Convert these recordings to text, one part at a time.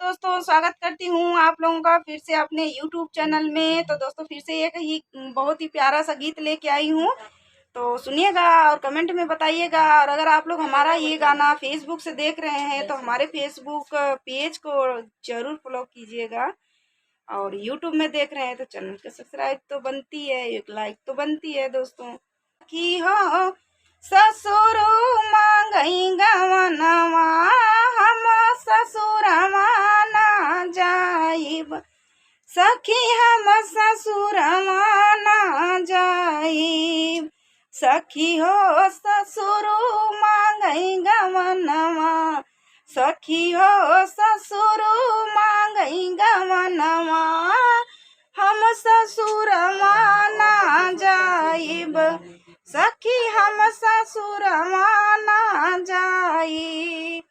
दोस्तों, स्वागत करती हूँ आप लोगों का फिर से अपने YouTube चैनल में। तो दोस्तों फिर से एक ही बहुत ही प्यारा सा गीत लेके आई हूँ, तो सुनिएगा और कमेंट में बताइएगा। और अगर आप लोग हमारा ये गाना फेसबुक से देख रहे हैं तो हमारे फेसबुक पेज को जरूर फॉलो कीजिएगा, और YouTube में देख रहे हैं तो चैनल का सब्सक्राइब तो बनती है, एक लाइक तो बनती है दोस्तों। की हो ससुर मांगई गवनवा, हम ससुरवा ना जाइब, सखी हम ससुरवा ना जाइब। सखी हो ससुर मांगई गवनवा, सखी हो ससुर मांगई गवनवा, हम ससुरवा ना जाइब, सखी हम ससुरवा ना जाई।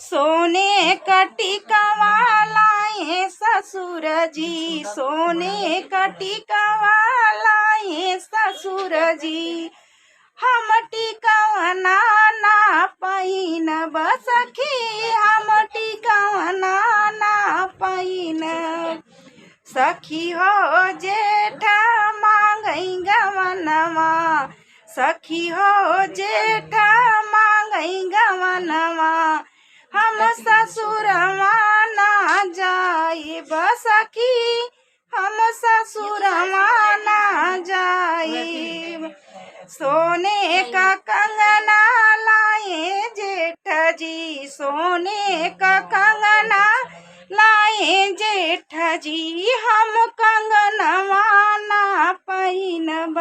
सोने का टिकावा लाए ससुर जी, सोने का टिकावा लाए ससुर जी, हम टिकावा ना पहिनब, सखी हम टिकावा ना पहिनब। सखी हो जेठा मांगई गवनवा, सखी हो जेठा मांगई गवनवा, हम ससुरवा ना जाइब, सखी हम ससुरवा ना जाइब। सोने का कंगना लाए जेठ जी, सोने का कंगना लाए जेठ जी, हम कंगनवा ना पहिनब,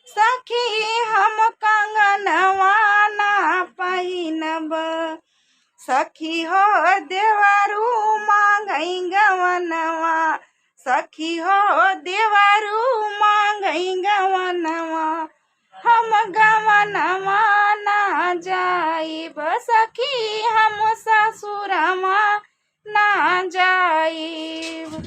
सखी हम कंगनवा ना पहिनब। सखी हो देवरू मांगई गवनवा, सखी हो देवरू मांगई गवनवा, हम गवनवा ना जाइब, सखी हम ससुरवा ना जाइब।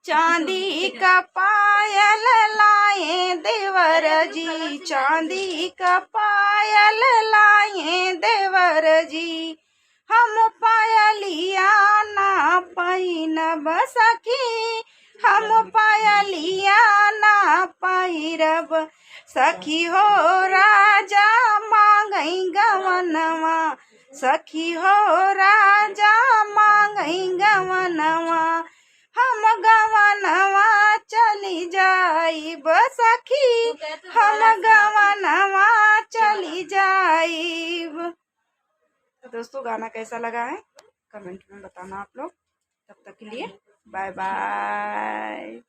चांदी का पायल लाए देवर जी, चांदी का पायल लाए देवर जी, हम पायलिया ना पहिनब, सखी हम पायलिया ना पहिरब। सखी हो राजा मांगई गवनवा, सखी हो राजा मांगई गवनवा, हम गवनवा चली जाइब, सखी हम गवनवा चली जाइब। तो दोस्तों गाना कैसा लगा है कमेंट में बताना आप लोग। तब तक के लिए बाय बाय।